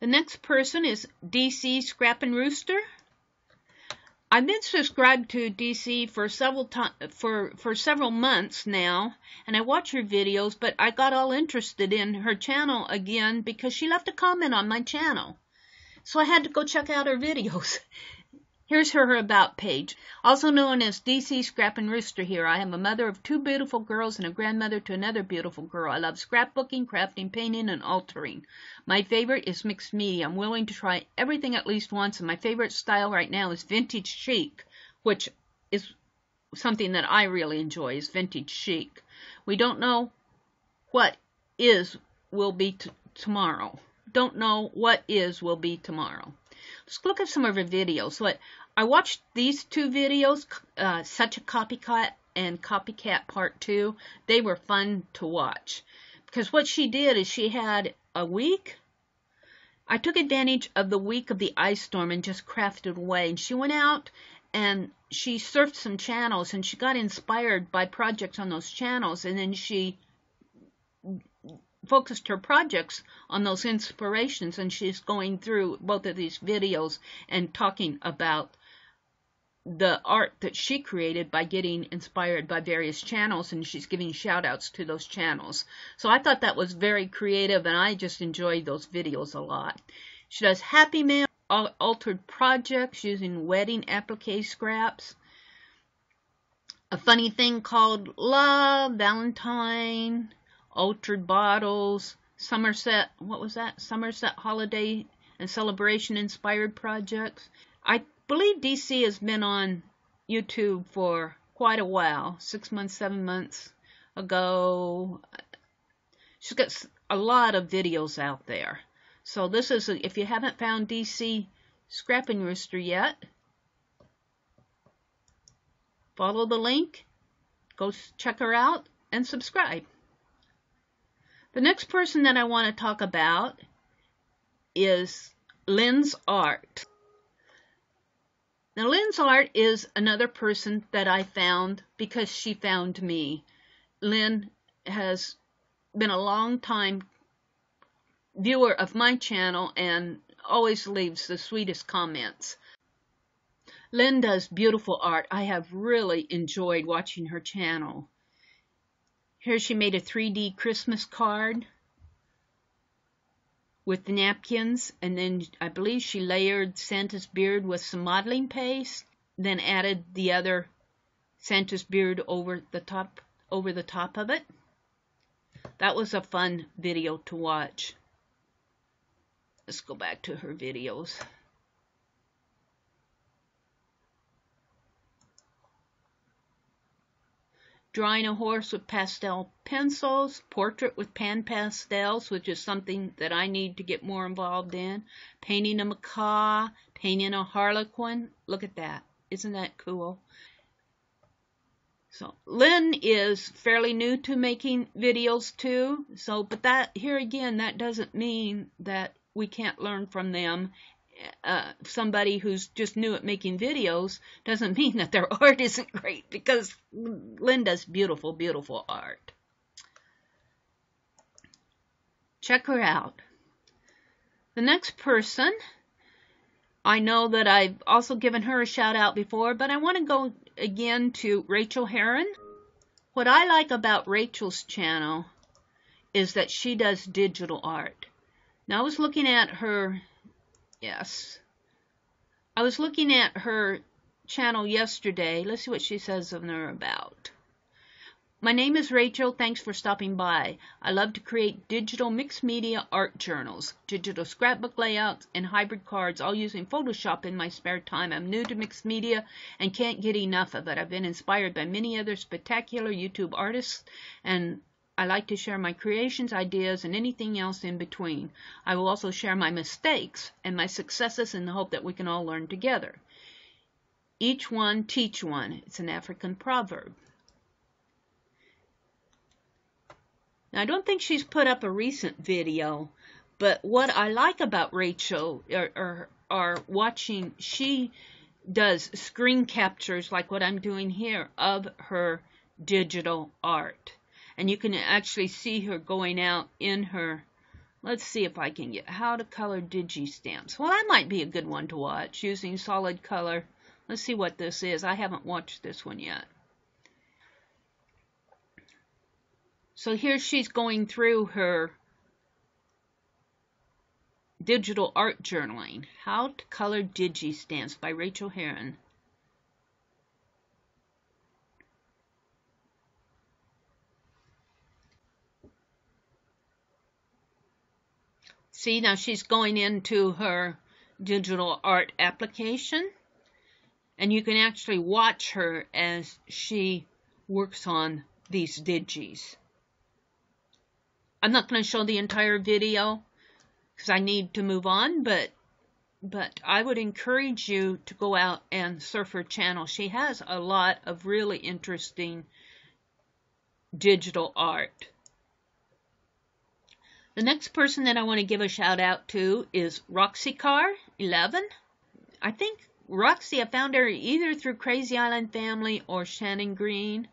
next person is DCScrappinRooster. I've been subscribed to DC for several months now, and I watch her videos, but I got all interested in her channel again because she left a comment on my channel. So I had to go check out her videos. Here's her about page. Also known as DCScrappinRooster here. I am a mother of 2 beautiful girls and a grandmother to another beautiful girl. I love scrapbooking, crafting, painting, and altering. My favorite is mixed media. I'm willing to try everything at least once, and my favorite style right now is vintage chic, which is something that I really enjoy, is vintage chic. We don't know what will be tomorrow. Don't know what will be tomorrow. Let's look at some of her videos. So I watched these 2 videos, Such a Copycat and Copycat Part 2. They were fun to watch. Because what she did is she had a week. I took advantage of the week of the ice storm and just crafted away. And she went out and she surfed some channels and she got inspired by projects on those channels. And then she focused her projects on those inspirations, and she's going through both of these videos and talking about the art that she created by getting inspired by various channels, and she's giving shout outs to those channels. So I thought that was very creative, and I just enjoyed those videos a lot. She does happy mail, altered projects using wedding applique scraps, a funny thing called love, Valentine, altered bottles, Somerset, what was that? Somerset holiday and celebration inspired projects. I believe DC has been on YouTube for quite a while, 6 months, 7 months ago. She's got a lot of videos out there. So this is, if you haven't found DCScrappinRooster yet, follow the link, go check her out, and subscribe. The next person that I want to talk about is lynsart. Now, lynsart is another person that I found because she found me. Lynn has been a long time viewer of my channel and always leaves the sweetest comments. Lynn does beautiful art. I have really enjoyed watching her channel. Here she made a 3D Christmas card with the napkins, and then I believe she layered Santa's beard with some modeling paste, then added the other Santa's beard over the top of it. That was a fun video to watch. Let's go back to her videos. Drawing a horse with pastel pencils, portrait with pan pastels, which is something that I need to get more involved in, painting a macaw, painting a harlequin. Look at that. Isn't that cool? So Lynn is fairly new to making videos too. So, but that, here again, that doesn't mean that we can't learn from them. Somebody who's just new at making videos doesn't mean that their art isn't great, because Lynn does beautiful, beautiful art. Check her out. The next person, I know that I've also given her a shout out before, but I want to go again to Rachel Herron. What I like about Rachel's channel is that she does digital art. Now I was looking at her I was looking at her channel yesterday. Let's see what she says of her about. My name is Rachel. Thanks for stopping by. I love to create digital mixed media art journals, digital scrapbook layouts, and hybrid cards, all using Photoshop in my spare time. I'm new to mixed media and can't get enough of it. I've been inspired by many other spectacular YouTube artists, and I like to share my creations, ideas, and anything else in between. I will also share my mistakes and my successes in the hope that we can all learn together. Each one teach one. It's an African proverb. Now, I don't think she's put up a recent video, but what I like about Rachel are watching, she does screen captures like what I'm doing here of her digital art. And you can actually see her going out in her Let's see if I can get how to color digi stamps. Well, that might be a good one to watch using solid color. Let's see what this is. I haven't watched this one yet. So here she's going through her digital art journaling. How to color digi stamps by Herron. See, now she's going into her digital art application, and you can actually watch her as she works on these digis. I'm not going to show the entire video because I need to move on, but I would encourage you to go out and surf her channel. She has a lot of really interesting digital art. The next person that I want to give a shout out to is Rebekah 11. I think Roxy, I found her either through Crazy Island Family or Shannon Green.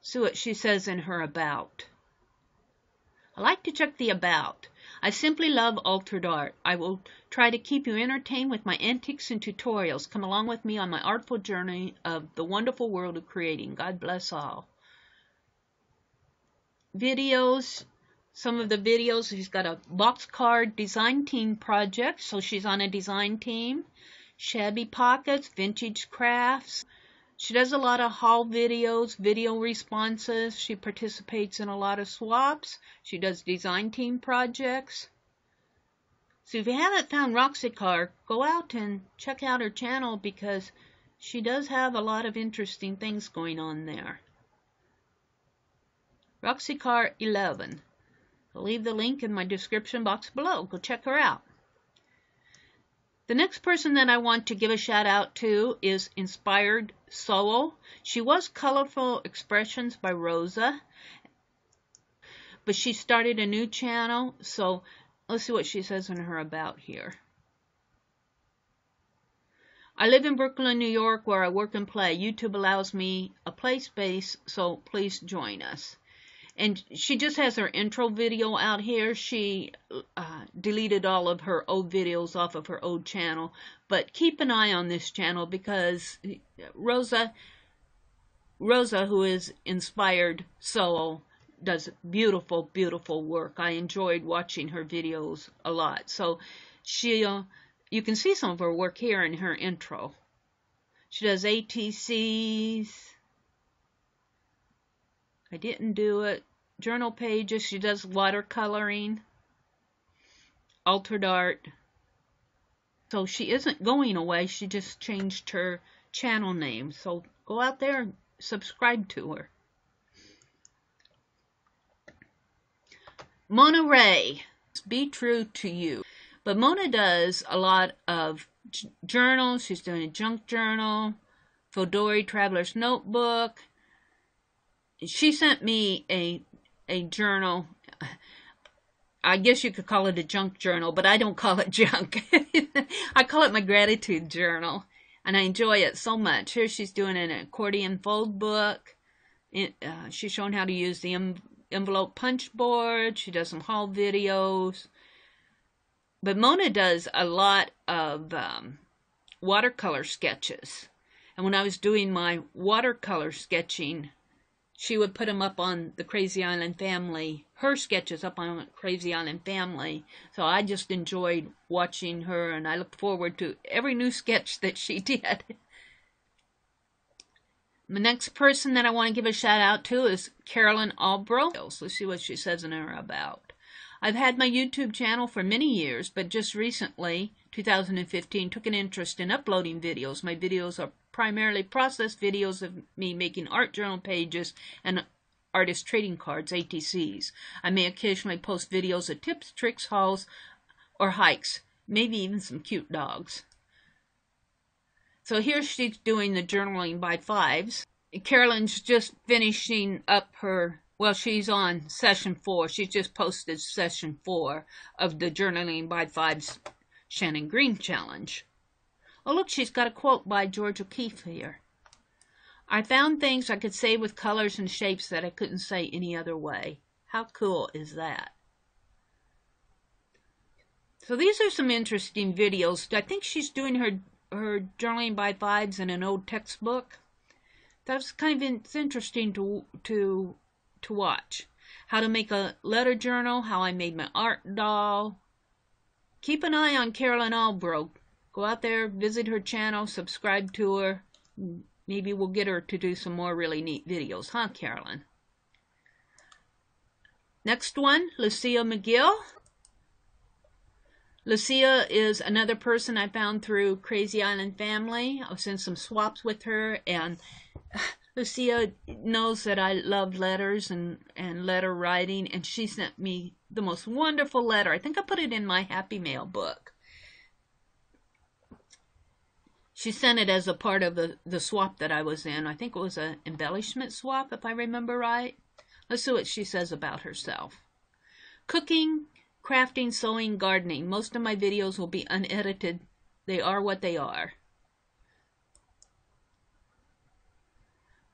See what she says in her about. I like to check the about. I simply love altered art. I will try to keep you entertained with my antiques and tutorials. Come along with me on my artful journey of the wonderful world of creating. God bless all. Videos. Some of the videos, she's got a boxcard design team project, so she's on a design team. Shabby pockets, vintage crafts. She does a lot of haul videos, video responses. She participates in a lot of swaps. She does design team projects. So if you haven't found Rebekah, go out and check out her channel because she does have a lot of interesting things going on there. Rebekah 11. I'll leave the link in my description box below. Go check her out. The next person that I want to give a shout out to is Inspired Soul. She was Colorful Expressions by Rosa, but she started a new channel, so let's see what she says in her about here. I live in Brooklyn, New York, where I work and play. YouTube allows me a play space, so please join us. And she just has her intro video out here. She deleted all of her old videos off of her old channel. But keep an eye on this channel because Rosa, who is Inspired Soul, does beautiful, beautiful work. I enjoyed watching her videos a lot. So you can see some of her work here in her intro. She does ATCs. I didn't do it. Journal pages. She does watercoloring. Altered art. So she isn't going away. She just changed her channel name. So go out there and subscribe to her. Mona Ray. Be true to you. But Mona does a lot of journals. She's doing a junk journal. Fodori Traveler's Notebook. She sent me a journal. I guess you could call it a junk journal, but I don't call it junk. I call it my gratitude journal, and I enjoy it so much. Here she's doing an accordion fold book. She's showing how to use the envelope punch board. She does some haul videos. But Mona does a lot of watercolor sketches. And when I was doing my watercolor sketching, she would put them up on the Crazy Island Family, her sketches up on Crazy Island Family. So I just enjoyed watching her, and I looked forward to every new sketch that she did. The next person that I want to give a shout out to is Carolyn Albro. Let's see what she says in her about. I've had my YouTube channel for many years, but just recently, 2015, took an interest in uploading videos. My videos are primarily processed videos of me making art journal pages and artist trading cards, ATCs. I may occasionally post videos of tips, tricks, hauls, or hikes, maybe even some cute dogs. So here she's doing the journaling by fives. Carolyn's just finishing up her, well, she's on session 4. She's just posted session 4 of the journaling by fives Shannon Green challenge. Oh, look, she's got a quote by George O'Keeffe here. I found things I could say with colors and shapes that I couldn't say any other way. How cool is that? So these are some interesting videos. I think she's doing her journaling by fives in an old textbook. That's kind of it's interesting to watch. How to make a letter journal, how I made my art doll. Keep an eye on Carolyn Albro. Go out there, visit her channel, subscribe to her. Maybe we'll get her to do some more really neat videos, huh, Carolyn? Next one, Lucia McGill. Lucia is another person I found through Crazy Island Family. I was in some swaps with her, and Lucia knows that I love letters and letter writing, and she sent me the most wonderful letter. I think I put it in my Happy Mail book. She sent it as a part of the swap that I was in. I think it was an embellishment swap, if I remember right. Let's see what she says about herself. Cooking, crafting, sewing, gardening. Most of my videos will be unedited. They are what they are.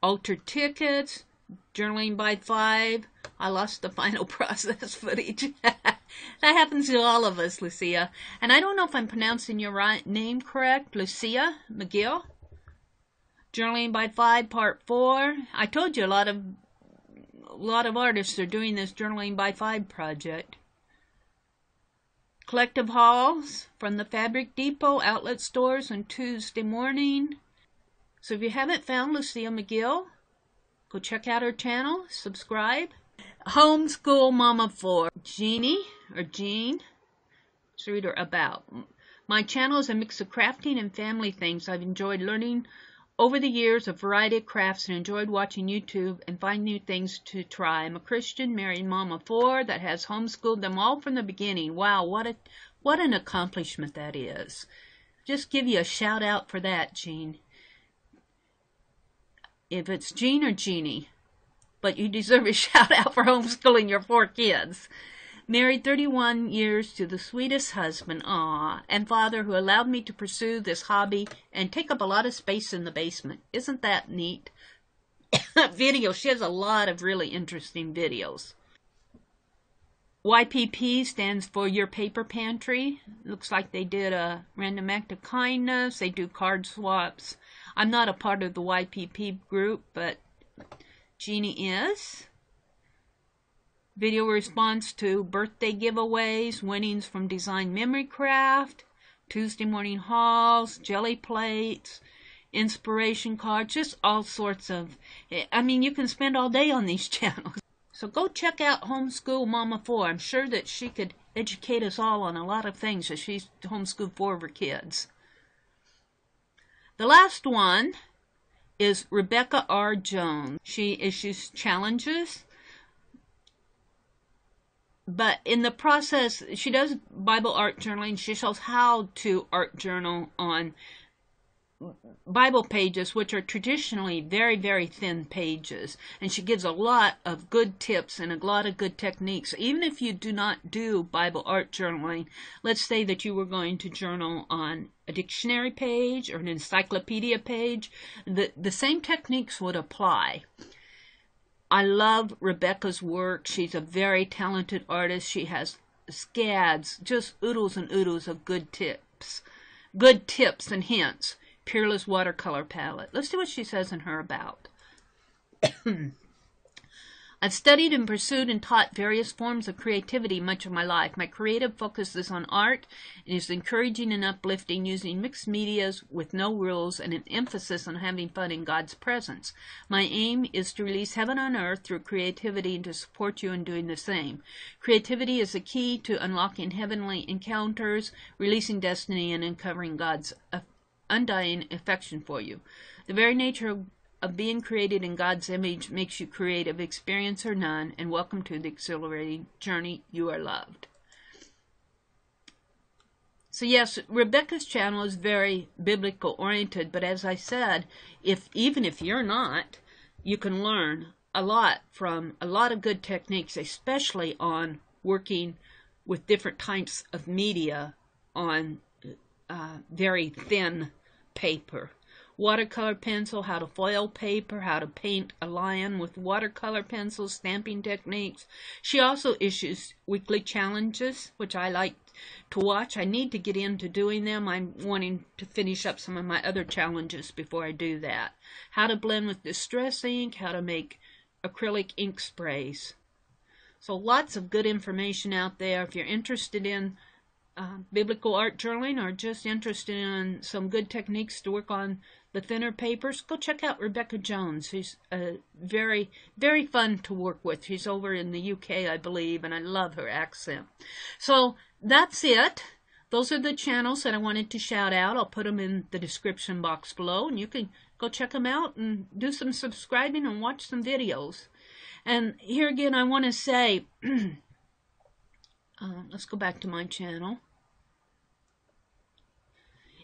Altered tickets, journaling by 5. I lost the final process footage. That happens to all of us, Lucia. And I don't know if I'm pronouncing your name correct. Lucia McGill. Journaling by 5, part 4. I told you a lot of artists are doing this journaling by 5 project. Collective hauls from the Fabric Depot outlet stores on Tuesday morning. So if you haven't found Lucia McGill, go check out her channel, subscribe. Homeschool Mama 4, Jeannie, or Jean. Let's read her about. My channel is a mix of crafting and family things. I've enjoyed learning over the years a variety of crafts and enjoyed watching YouTube and find new things to try. I'm a Christian, married mom of 4 that has homeschooled them all from the beginning. Wow, what an accomplishment that is. Just give you a shout out for that, Jean. If it's Jean or Jeannie, but you deserve a shout out for homeschooling your 4 kids. Married 31 years to the sweetest husband, and father who allowed me to pursue this hobby and take up a lot of space in the basement. Isn't that neat? Video. She has a lot of really interesting videos. YPP stands for Your Paper Pantry. Looks like they did a random act of kindness. They do card swaps. I'm not a part of the YPP group, but Jeannie is. Video response to birthday giveaways, winnings from Design Memory Craft, Tuesday morning hauls, jelly plates, inspiration cards, just all sorts of, I mean, you can spend all day on these channels. So go check out Homeschool Mama 4. I'm sure that she could educate us all on a lot of things as she's homeschooled 4 of her kids. The last one is Rebekah R Jones. She issues challenges, but in the process, she does Bible art journaling. She shows how to art journal on Bible pages, which are traditionally very, very thin pages. And she gives a lot of good tips and a lot of good techniques. Even if you do not do Bible art journaling, let's say that you were going to journal on a dictionary page or an encyclopedia page, the same techniques would apply. I love Rebekah's work. She's a very talented artist. She has scads, just oodles and oodles of good tips and hints. Peerless watercolor palette. Let's see what she says in her about. I've studied and pursued and taught various forms of creativity much of my life. My creative focus is on art and is encouraging and uplifting, using mixed medias with no rules and an emphasis on having fun in God's presence. My aim is to release heaven on earth through creativity and to support you in doing the same. Creativity is the key to unlocking heavenly encounters, releasing destiny, and uncovering God's undying affection for you. The very nature of being created in God's image makes you creative, experience or none, and welcome to the exhilarating journey. You are loved. So yes, Rebekah's channel is very biblical oriented, but as I said, even if you're not, you can learn a lot from a lot of good techniques, especially on working with different types of media on very thin paper. watercolor pencil, how to foil paper, how to paint a lion with watercolor pencils, stamping techniques. She also issues weekly challenges, which I like to watch. I need to get into doing them. I'm wanting to finish up some of my other challenges before I do that. How to blend with distress ink, how to make acrylic ink sprays. So lots of good information out there. If you're interested in biblical art journaling or just interested in some good techniques to work on the thinner papers, go check out Rebekah Jones. She's very, very fun to work with. She's over in the UK, I believe, and I love her accent. So that's it. Those are the channels that I wanted to shout out. I'll put them in the description box below, and you can go check them out and do some subscribing and watch some videos. And here again, I want to say, let's go back to my channel.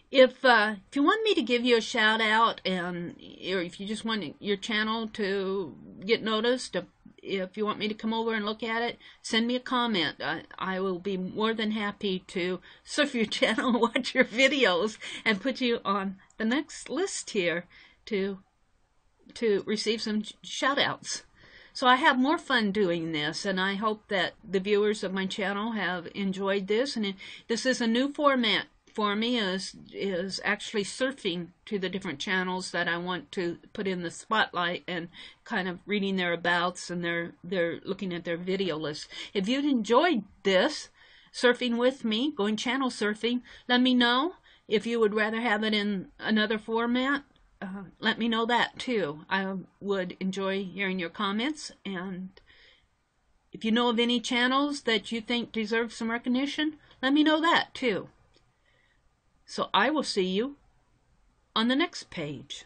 If you want me to give you a shout out, or if you just want your channel to get noticed, if you want me to come over and look at it, send me a comment. I will be more than happy to surf your channel and watch your videos and put you on the next list here to receive some shout outs. So I have more fun doing this, and I hope that the viewers of my channel have enjoyed this. And this is a new format for me, is actually surfing to the different channels that I want to put in the spotlight and kind of reading their abouts and they're looking at their video list. If you've enjoyed this, surfing with me, going channel surfing, let me know. If you would rather have it in another format, let me know that too. I would enjoy hearing your comments, and if you know of any channels that you think deserve some recognition, let me know that too. So I will see you on the next page.